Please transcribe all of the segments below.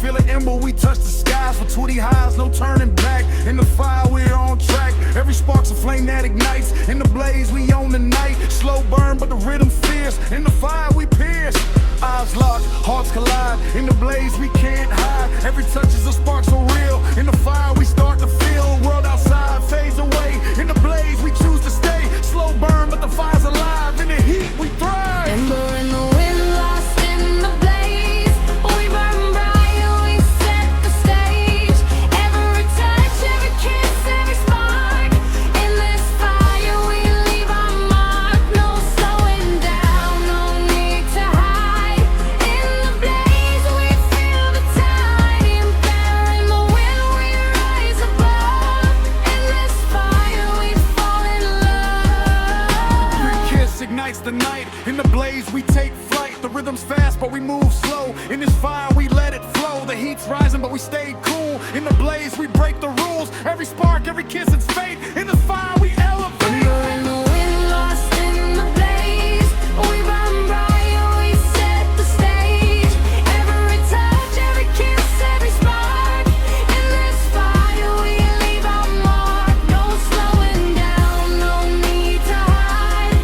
feel an ember, we touch the skies. For 20 highs, no turning back. In the fire, we're on track. Every spark's a flame that ignites. In the blaze, we own the night. Slow burn, but the rhythm fierce. In the fire, we pierce. Eyes locked, hearts collide. In the blaze, we can't hide. Every touch is a spark so real. In the fire, we start to feel. World outside fades away. In the blaze, we choose to stay. Slow burn, but the fire's alive. In the heat, we thrive. Ember in the wind, lost in the blaze. We burn bright, we set the stage. Every touch, every kiss, every spark. In this fire, we leave our mark. No slowing down, no need to hide. In the blaze, we feel the tide. Ember in the wind, we rise above. In this fire, we fall in love. Every kiss ignites the night. In the blaze, we take flight. The rhythm's fast, but we move slow. In this fire, we let it flow. The heat's rising, but we stay cool. In the blaze, we break the rules. Every spark, every kiss, it's fate. In the fire, we elevate. Ember in the wind, lost in the blaze. We burn bright, we set the stage. Every touch, every kiss, every spark. In this fire, we leave our mark. No slowing down, no need to hide.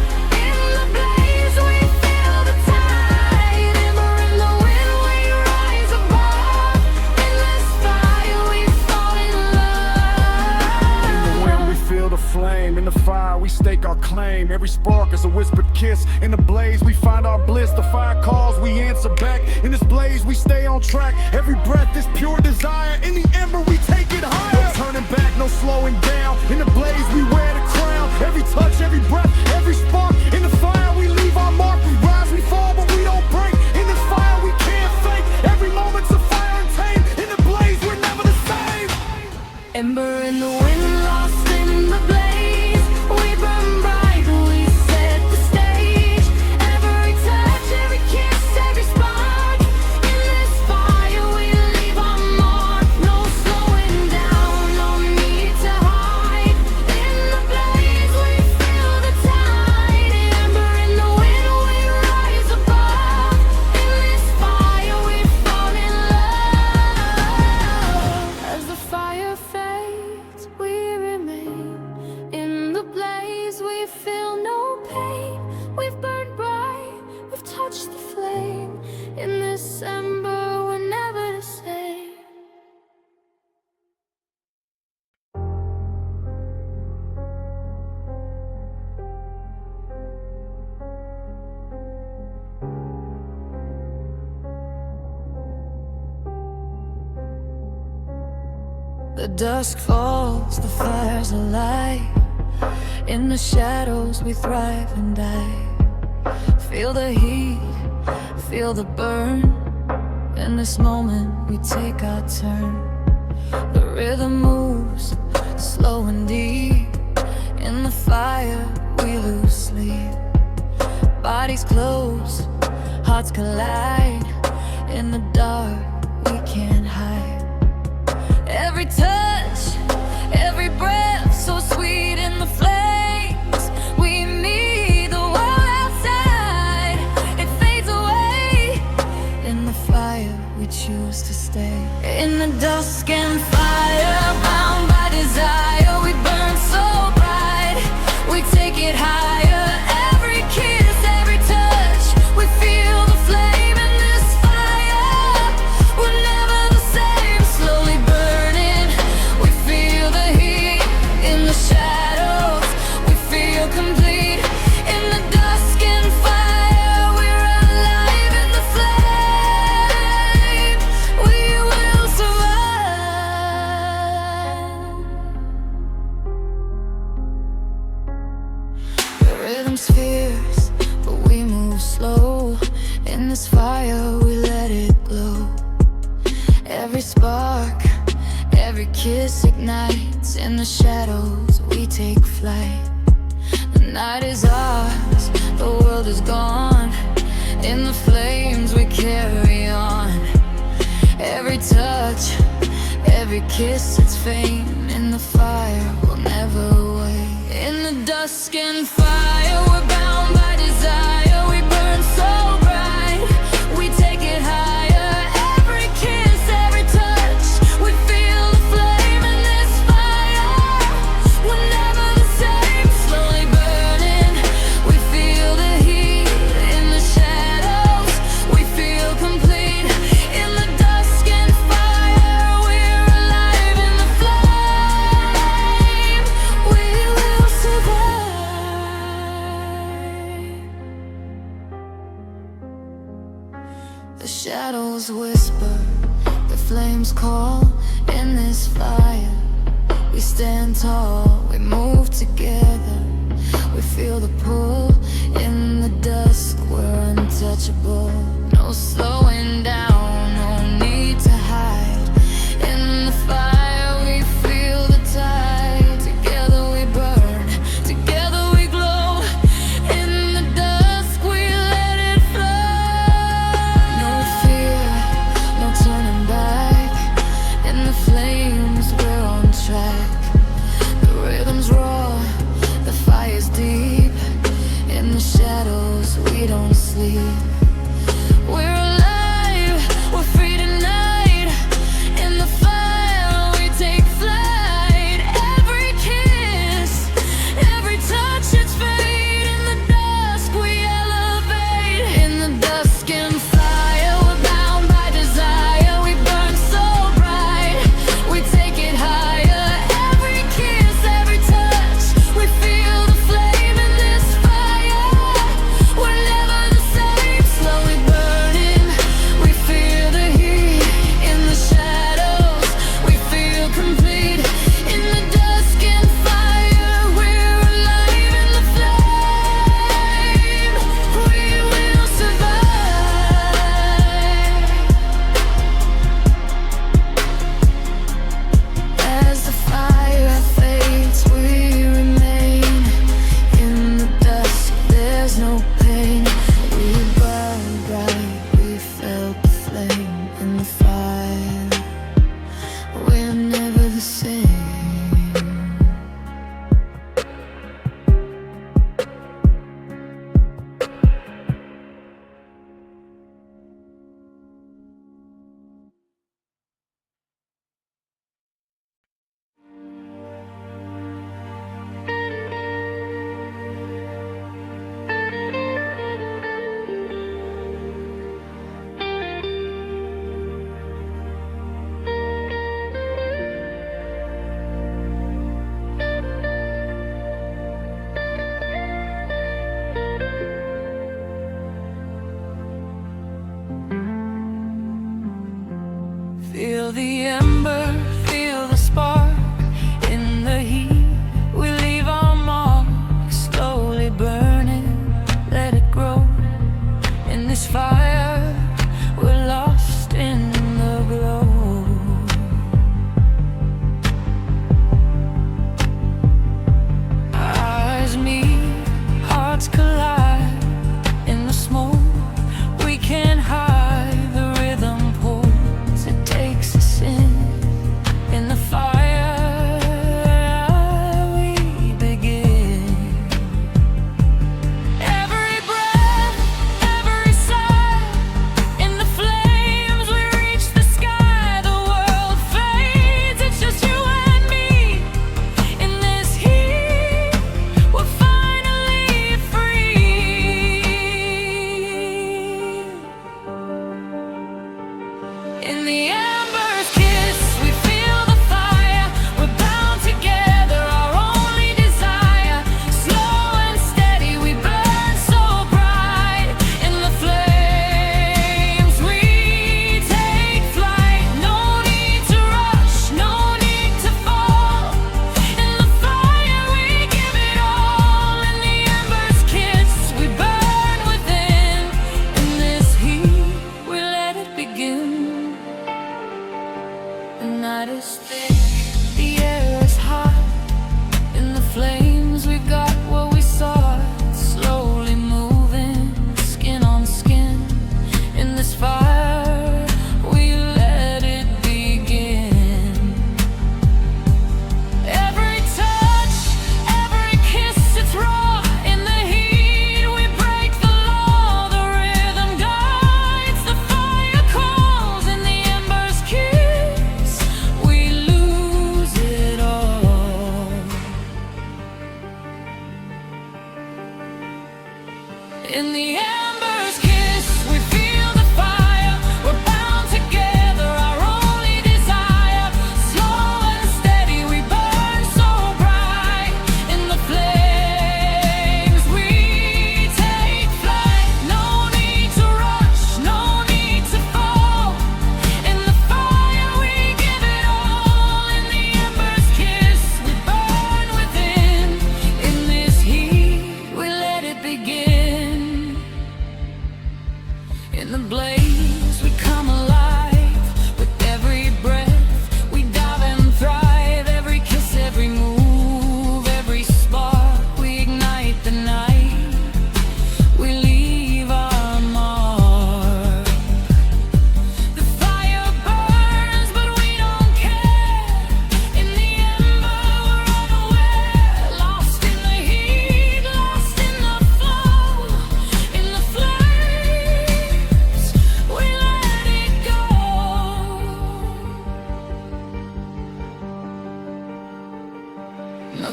In the blaze, we feel the tide. Ember in the wind, we rise above. In this fire, we fall in love. In the wind, we feel the flame. In the fire, we stake our claim. Every spark is a whispered kiss. In the blaze, we find our bliss. The fire calls, we answer back. In this blaze, we stay on track. Every breath is pure desire. In the ember, we take it higher. No turning back, no slowing down. In the blaze, we wear the crown. Every touch, every breath, every spark. In the fire, we leave our mark. We rise, we fall, but we don't break. In this fire, we can't fake. Every moment's a fire and tame. In the blaze, we're never the same. Ember in the wind, lost in the blaze. We burn bright, we set the stage. Every touch, every kiss, every spark. In this fire, we leave our mark. No slowing down, no need to hide. In the blaze, we feel the tide. Ember in the wind, we rise above. In this fire, we fall in love. As the fire fades, we remain. In the blaze, we feel no pain. We've burned bright, we've touched the flame. In this ember, we're never the same. The dusk falls, the fire's alive. In the shadows we thrive and die. Feel the heat, feel the burn. In this moment we take our turn. The rhythm moves, slow and deep. In the fire we lose sleep. Bodies close, hearts collide. In the dark we can't hide. Every touch, every breath, so sweet in the flames. We need the world outside, it fades away. In the fire, we choose to stay. In the dusk and fire, bound by desire, we burn so bright, we take it higher. Every kiss, every touch, we feel the flame in this fire. We're never the same, slowly burning. We feel the heat in the shadows. We feel complete in the dusk and fire. We're alive in the flame. We will survive. The rhythm's fierce, but we move slow. In this fire, we let it glow. Every spark, every kiss ignites. In the shadows, we take flight. The night is ours, the world is gone. In the flames, we carry on. Every touch, every kiss, it's fame. In the fire, we'll never wait. In the dusk and fire, we're bound by desire. We burn so bright, we take it higher. Every kiss, every flames call in this fire. We stand tall, we move together. We feel the pull in the dusk, we're untouchable. No slowing down, no need to hide. In the fire we feel the tide. Together we burn, together we glow. In the dusk we let it flow. No fear, no turning back. In the flames we're on track. The rhythm's raw, the fire's deep. In the shadows we don't sleep. We're alive, we're free tonight. In the fire we take flight. Every kiss, every touch, it's fate. In the dusk we elevate. In the dusk and fire, we're bound by desire. We burn so bright, we take it higher. Every kiss, every touch, we feel the flame in this fire. We're never the same, slowly burning. We feel the heat in the shadows. We feel complete. In the dusk and fire, we're alive in the flame. We will survive. As the fire fades, we remain. In the dusk, there's no pain. We burn bright, we felt the flame in the fire. We're never the same. Feel the ember, feel the spark. In the heat, we leave our mark. Slowly burning, let it grow. In this fire, we're lost in the glow. Eyes meet, hearts collide. In the smoke, we can't hide. The rhythm pulls, it takes us in. In the fire we begin. Every breath, every sigh. In the flames we reach the sky. The world fades, it's just you and me. In this heat, we're finally free. In the ember's kiss, we feel the fire. We're bound together, our only desire. Slow and steady, we burn so bright. In the flames, we take flight. No need to rush, no need to fall. In the fire, we give it all. In the ember's kiss, we burn within. In this heat, we let it begin. The night is thick, the air is hot. In the flames, we've got what we sought. Slowly moving, skin on skin. In this fire, we let it begin. Every touch, every kiss, it's raw. In the heat, we break the law. The rhythm guides, the fire calls. In the ember's kiss, we lose.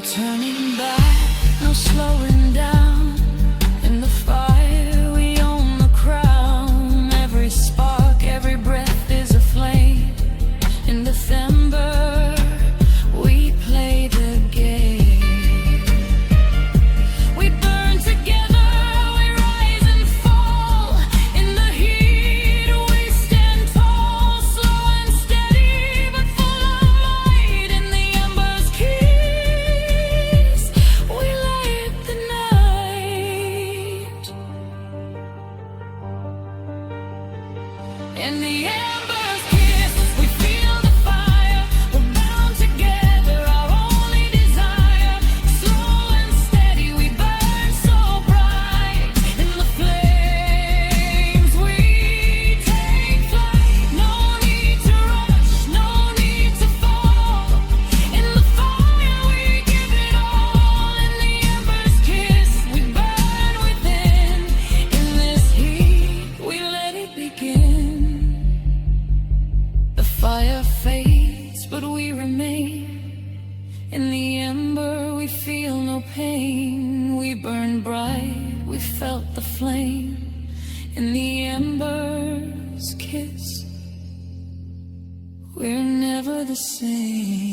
turning back, no slowing down. In the fire we own the crown. Every spark, every breath is a flame. In December we play the game. We burn together, we rise and fall. In the heat we stand tall. Slow and steady but full of might. In the embers kiss, we light the night. In the embers kiss, we feel the fire. We're bound together, our only desire. Slow and steady, we burn so bright. In the flames we take flight. No need to rush, no need to fall. In the fire we give it all. In the embers kiss, we burn within. In this heat we let it begin. The fire fades, but we remain. In the ember we feel no pain. We burn bright, we felt the flame. In the embers kiss, we're never the same.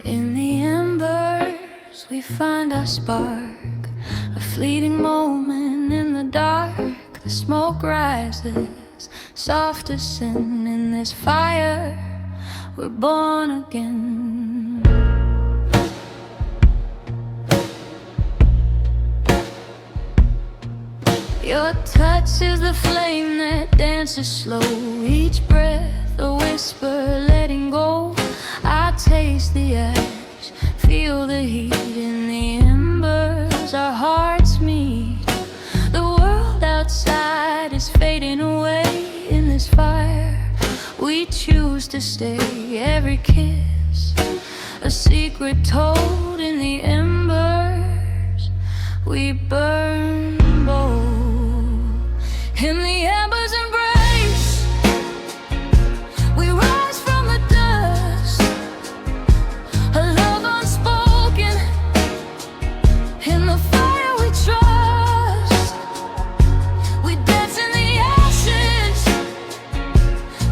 In the embers we find our spark, a fleeting moment in the dark. The smoke rises, soft as sin. In this fire we're born again. Your touch is the flame that dances slow. Each breath a whisper letting go. I taste the ash, feel the heat. In the embers our hearts meet. The world outside is fading away. In this fire we choose to stay. Every kiss a secret told. In the embers we burn bold. In the embers embrace, we rise from the dust. A love unspoken. In the fire we trust. We dance in the ashes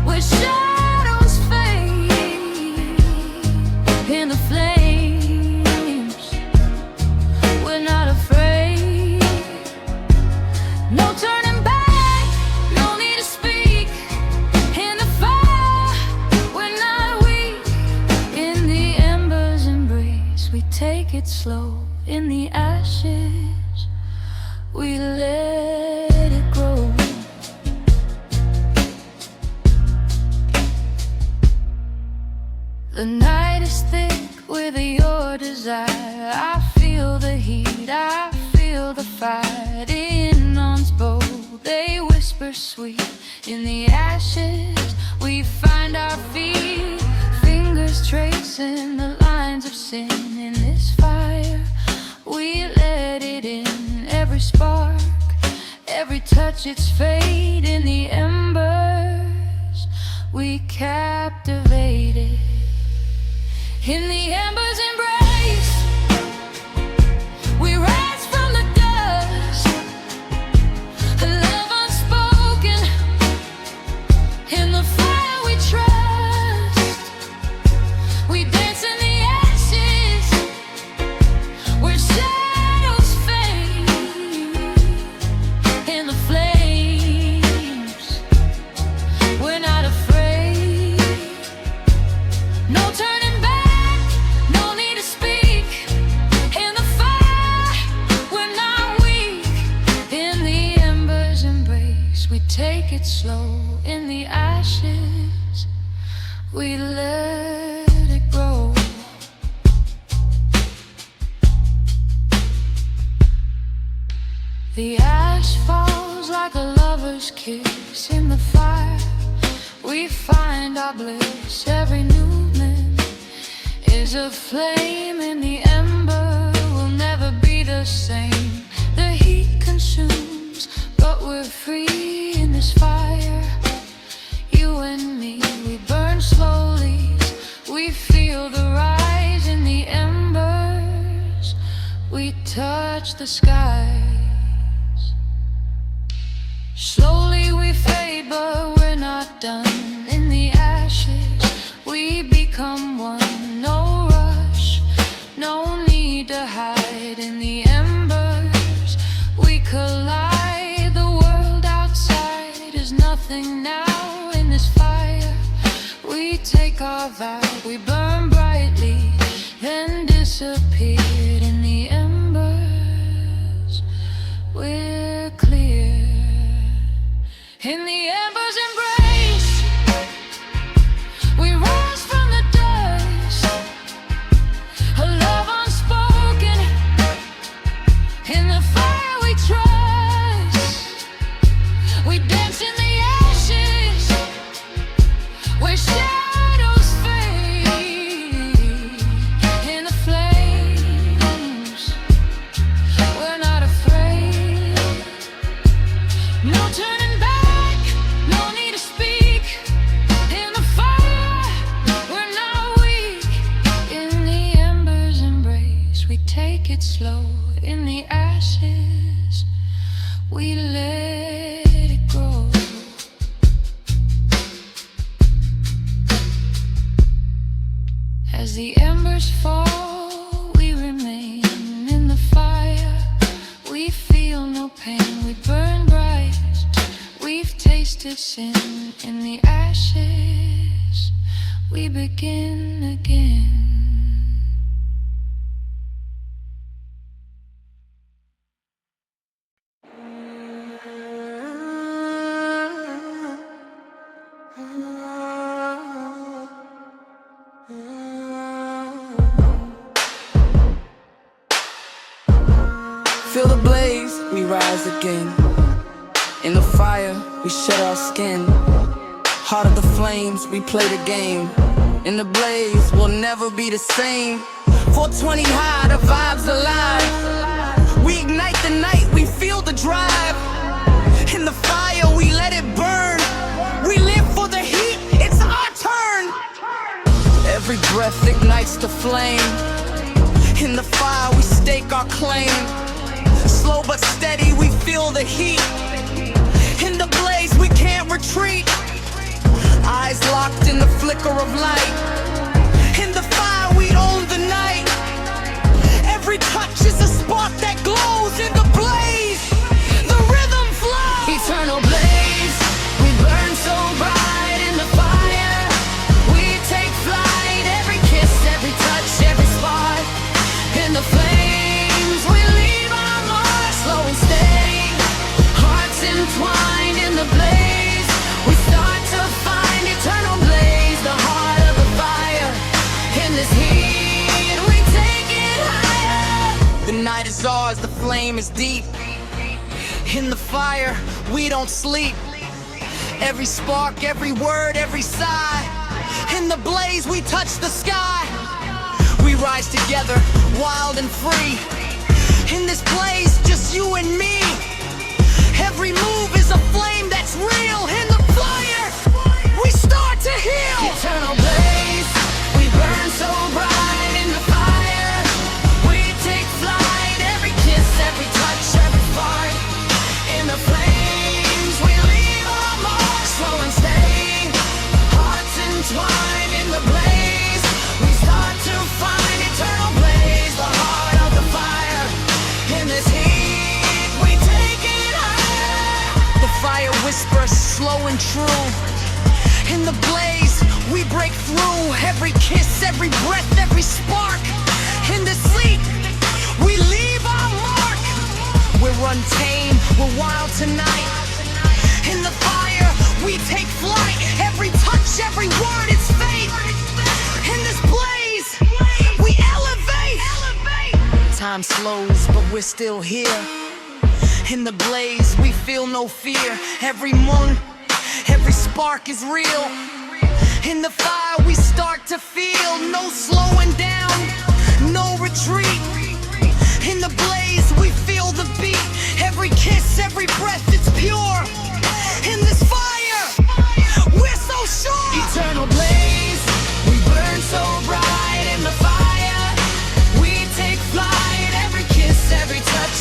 where shadows fade. In the flames we're not afraid. No turning back, no need to speak. In the fire we're not weak. In the embers embrace, we take it slow. In the ashes we let it grow. The night is thick with your desire. I feel the heat, I feel the fight. In arms bold, they whisper sweet. In the ashes we find our feet. Fingers tracing the lines of sin. In this fire we let it in. Every spark, every touch, its fate. In the embers we captivated. In the embers embrace, we rise from the dust. A love unspoken. In the fire we trust. We dance in the ashes where shadows fade. In the flames we're not afraid. No turning back, no need to speak. In the fire we're not weak. In the embers embrace, we take it slow. In the ashes we let it grow. The ash falls like a lover's kiss. In the fire we find our bliss. Every movement is a flame. In the ember we'll never be the same. The heat consumes touch the skies. Slowly we fade, but we're not done. In the ashes, we become one. No rush, no need to hide. In the embers, we collide. The world outside is nothing now. In this fire, we take our vow. We burn brightly, then disappeared. In the embers, we're clear. In the embers embrace, we rise from the dust. A love unspoken, in the fire we trust. We dance in the ashes, where shadows fade. In the flames, we're not afraid. No turning back, no need to speak. In the fire, we're not weak. In the embers embrace, we take it slow. In the ashes, we let it grow. As the embers fall, we remain. In the fire, we feel no pain. We burn bright, we've tasted sin. In the ashes, we begin again. Feel the blaze, we rise again. In the fire, we shed our skin. Heart of the flames, we play the game. In the blaze, we'll never be the same. 420 high, the vibe's alive. We ignite the night, we feel the drive. In the fire, we let it burn. We live for the heat, it's our turn. Every breath ignites the flame. In the fire, we stake our claim. Slow but steady, we feel the heat. In the blaze, we can't retreat. Eyes locked in the flicker of light. In the fire, we own the night. Every touch is a spark that glows. In the blaze, the rhythm flows. Eternal blaze, we burn so bright. In the fire, we take flight. Every kiss, every touch, every spark. In the flames, we leave our mark. Slow and steady, hearts entwined. In the blaze, we start to find eternal blaze, the heart of the fire. In this heat, we take it higher. The night is ours, the flame is deep. In the fire, we don't sleep. Every spark, every word, every sigh. In the blaze, we touch the sky. We rise together, wild and free. In this blaze, just you and me. Every move is a flame that's real. In the fire, we start to heal. Eternal blaze, we burn so bright. In the fire, we take flight. Every kiss, every touch, every spark. In the flames, we leave our mark. Slow and steady, hearts entwined. In the blaze, we start to find eternal blaze, the heart of the fire. In this heat, we take it higher. The fire whispers slow and true. In the blaze, we break through. Every kiss, every breath, every spark. In the sleep, we leave our mark. We're untamed, we're wild tonight. In the fire, we take flight. Every touch, every word, it's fate. In this blaze, we elevate. Time slows, but we're still here. In the blaze, we feel no fear. Every moon, every spark is real. In the fire, we start to feel no slowing down, no retreat. In the blaze, we feel the beat. Every kiss, every breath, it's pure. In this fire, we're so sure. Eternal blaze, we burn so bright. In the fire, we take flight. Every kiss, every touch,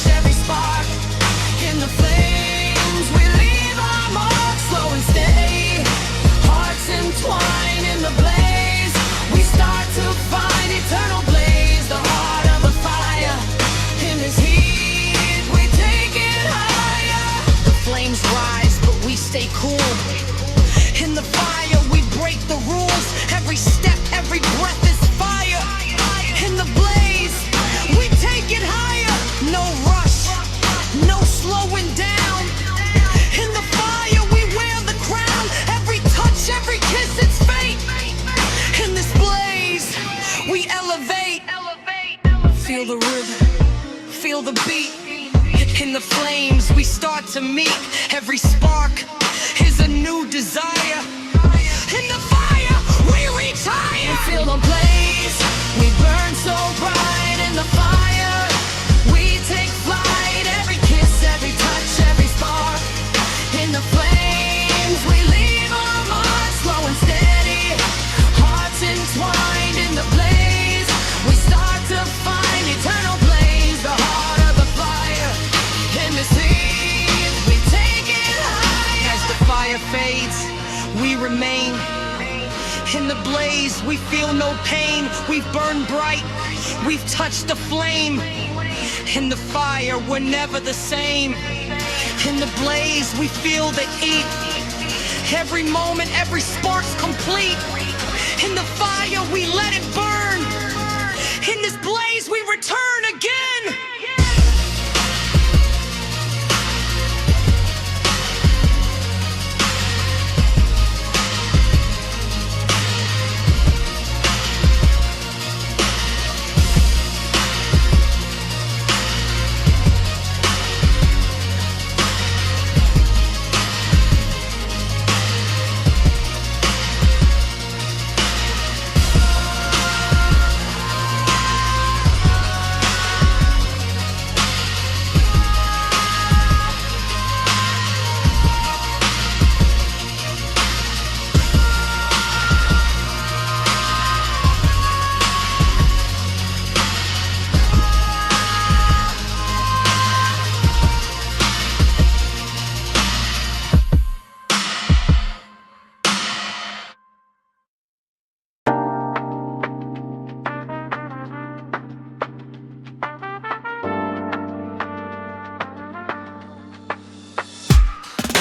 Feel the rhythm, feel the beat. In the flames we start to meet. Every spark is a new desire. In the fire we reach higher. Feel the blaze, we burn so bright. In the fire we take flight. Every kiss, every touch, every spark. In the flames we leave our marks, slow and steady, hearts entwined. In the blaze we start to find eternal blaze, the heart of the fire. In the seas we take it high. As the fire fades, we remain. In the blaze we feel no pain. We've burned bright, we've touched the flame. In the fire we're never the same. In the blaze we feel the heat. Every moment, every spark's complete. In the fire we let it burn. In this blaze we return again.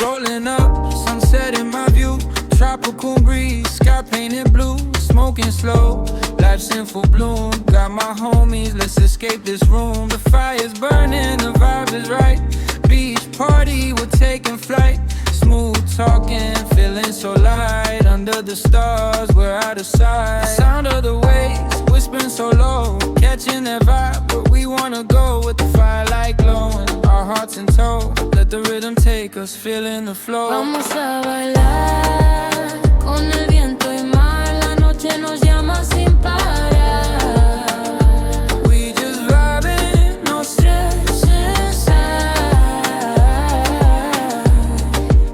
Rolling up, sunset in my view. Tropical breeze, sky painted blue. Smoking slow, life's in full bloom. Got my homies, let's escape this room. The fire's burning, the vibe is right. Beach party, we're taking flight. Smooth talking, feeling so light. Under the stars, we're out of sight. Sound of the waves, whispering so low. Catching that vibe, but we wanna go with the firelight glowing. Our hearts in tow, let the rhythm take us, feeling the flow. Vamos a bailar con el viento y mar. La noche nos llama sin parar. We just vibing, no stress inside.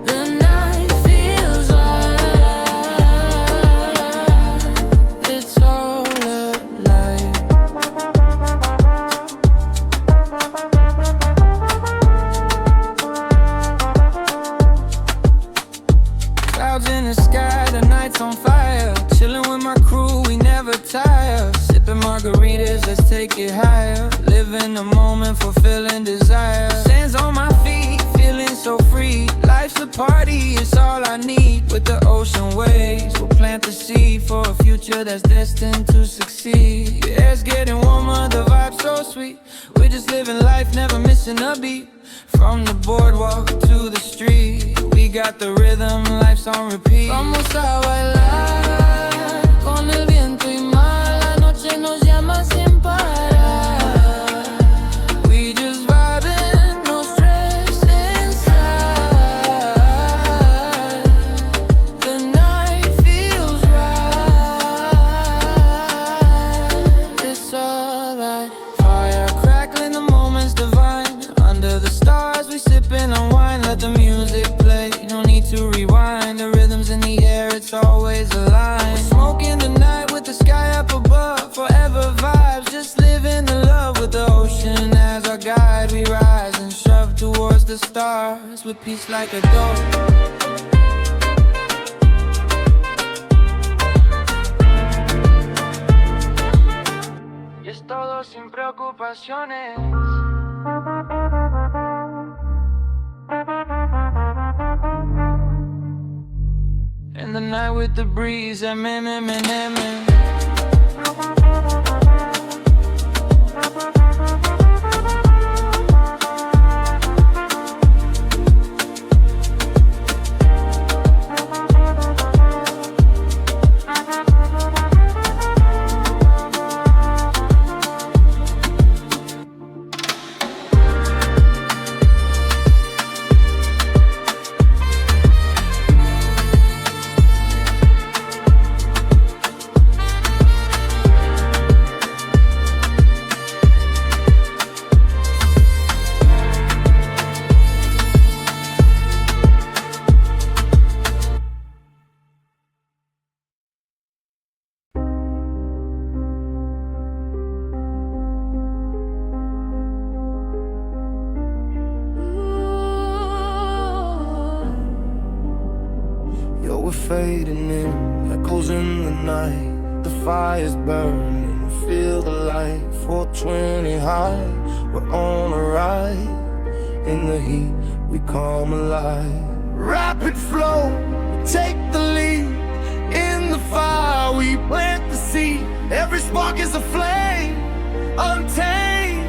The night feels right. It's all alive. Clouds in the sky, the night's on fire. Chilling with my crew, we never tire. Sipping margaritas, let's take it higher. Living the moment, fulfilling desire. Sands on my feet, feeling so free. Life's a party, it's all I need. With the ocean waves, we'll plant the seed for a future that's destined to succeed. The air's getting warmer, the vibe's so sweet. We're just living life, never missing a beat. From the boardwalk to the street, we got the rhythm, life's on repeat. Vamos a bailar con el viento y mar. La noche nos llama sin parar. We just vibing, no stress inside. The night feels right. It's alright. Fire crackling, the moment's divine. Under the stars, we sipping on wine. Let the music play, no need to rewind. The rhythm's in the air, it's always aligned. We're smoking the night with the sky up above. Forever vibes, just living the love with the ocean as our guide. We rise and shove towards the stars with peace like a dove. Y es todo sin preocupaciones. In the night with the breeze, fading in, echoes in the night. The fire's burning, feel the light. 420 high, we're on a ride. In the heat, we come alive. Rapid flow, take the lead. In the fire, we plant the seed. Every spark is a flame, untamed.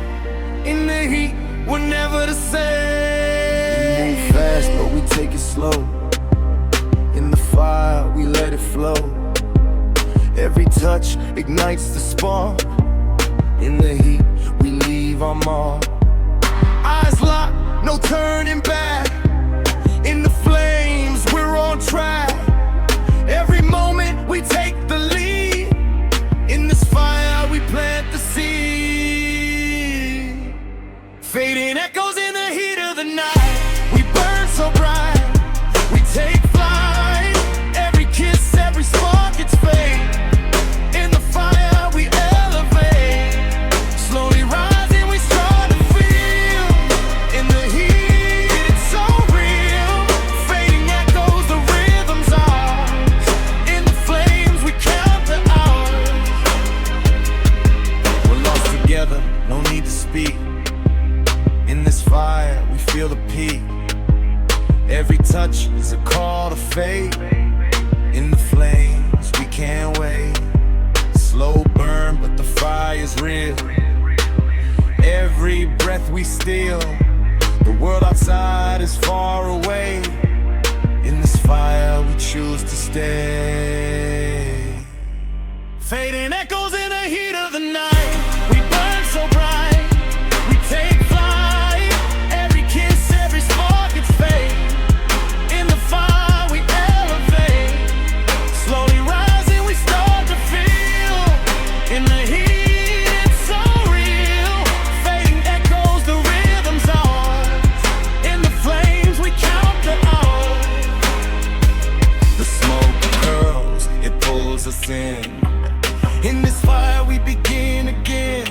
In the heat, we're never the same. We move fast, but we take it slow. In the fire, we let it flow. Every touch ignites the spark. In the heat, we leave our mark. Eyes locked, no turning back. In the flames, we're on track. Every moment, we take the lead. In this fire, we plant the seed. Fading echoes in the heat of the night. We burn so bright, we take flight. Every kiss, every spark, it's fate. In the fire, we elevate. Slowly rising, we start to feel. In the heat, it's so real. Fading echoes, the rhythm's ours. In the flames, we count the hours. We're lost together, no need to speak. In this fire, we feel the peak. Every touch is a call to fate. In the flames, we can't wait. Slow burn, but the fire's real. Every breath we steal, the world outside is far away. In this fire, we choose to stay. Fading echoes in the heat of the night. We burn so bright, we take flight. Every kiss, every spark, it's fate. In the fire, we elevate. Slowly rising, we start to feel. In the heat, it's so real. Fading echoes, the rhythm's ours. In the flames, we count the hours. The smoke curls, it pulls us in. In this fire, we begin again.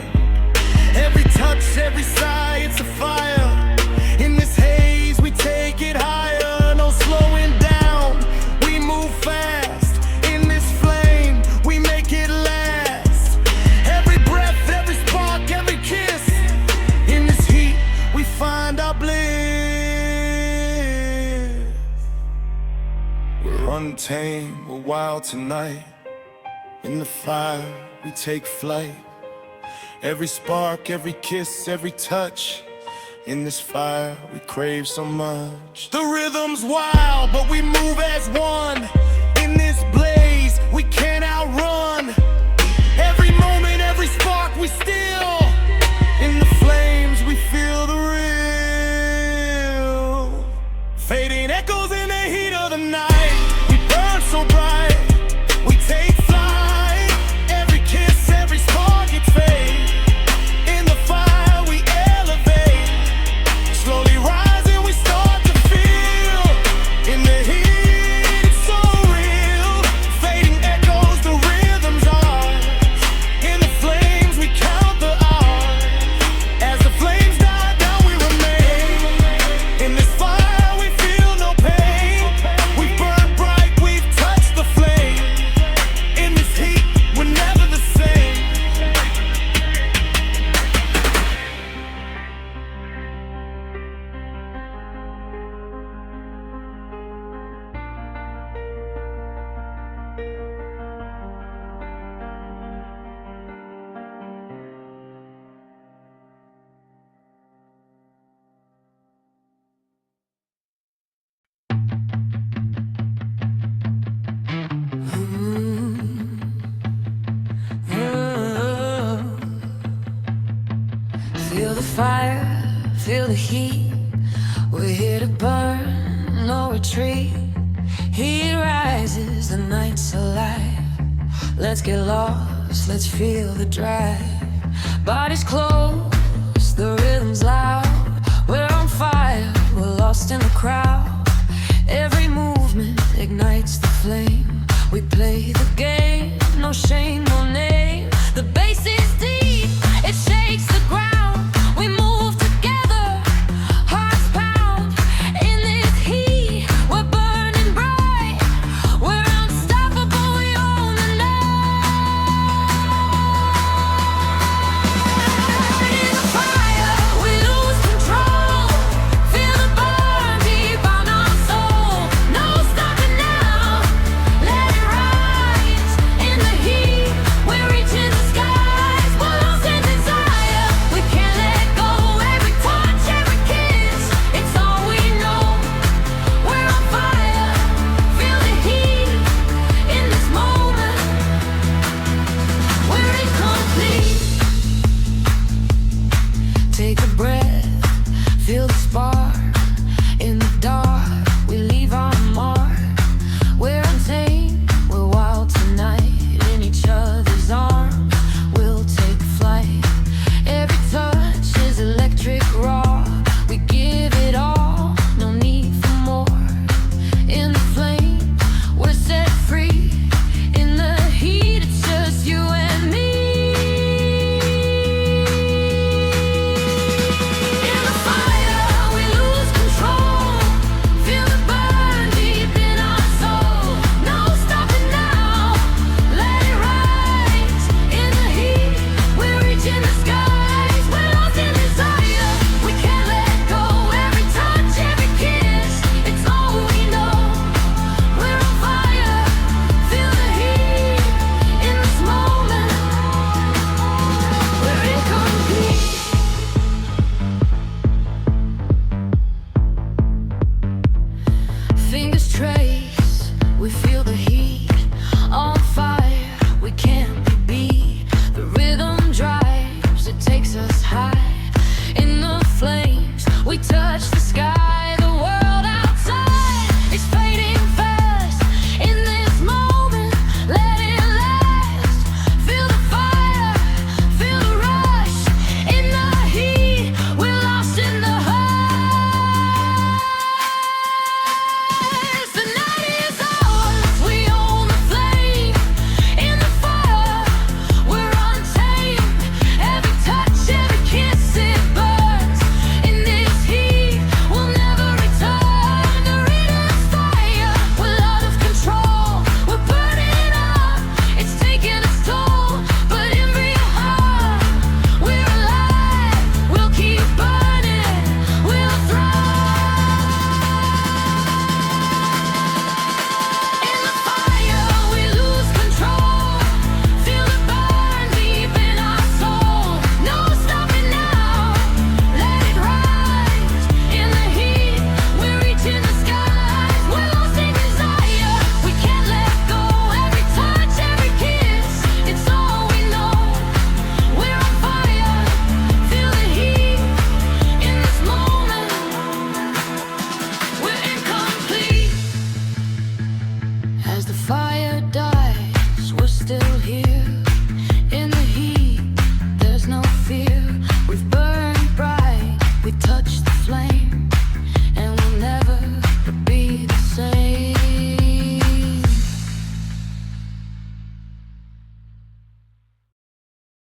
Every touch, every sigh, it's a fire. In this haze, we take it higher. No slowing down, we move fast. In this flame, we make it last. Every breath, every spark, every kiss. In this heat, we find our bliss. We're untamed, we're wild tonight. In the fire, we take flight. Every spark, every kiss, every touch. In this fire, we crave so much. The rhythm's wild, but we move as one. In this blaze, we can't outrun. Every moment, every spark, we steal. In the flames, we feel the real. Fading echoes in the heat of the night. We burn so bright, we take flight. Every kiss, every spark, it's fate. In the fire, we elevate. Slowly rising, we start to feel. In the heat, it's so real. Fading echoes, the rhythm's ours. In the flames, we count the hours. As the flames die down, we remain. In this fire, we feel no pain. We burn bright, we've touched the flame. In this heat, we're never the same. Feel the fire, feel the heat. We're here to burn, no retreat. Heat rises, the night's alive. Let's get lost, let's feel the drive. Bodies close, the rhythm's loud. We're on fire, we're lost in the crowd. Every movement ignites the flame. We play the game, no shame, no name. The bass is deep, it shakes the ground. We move together, hearts pound. In this heat, we're burning bright. We're take a breath, feel the spark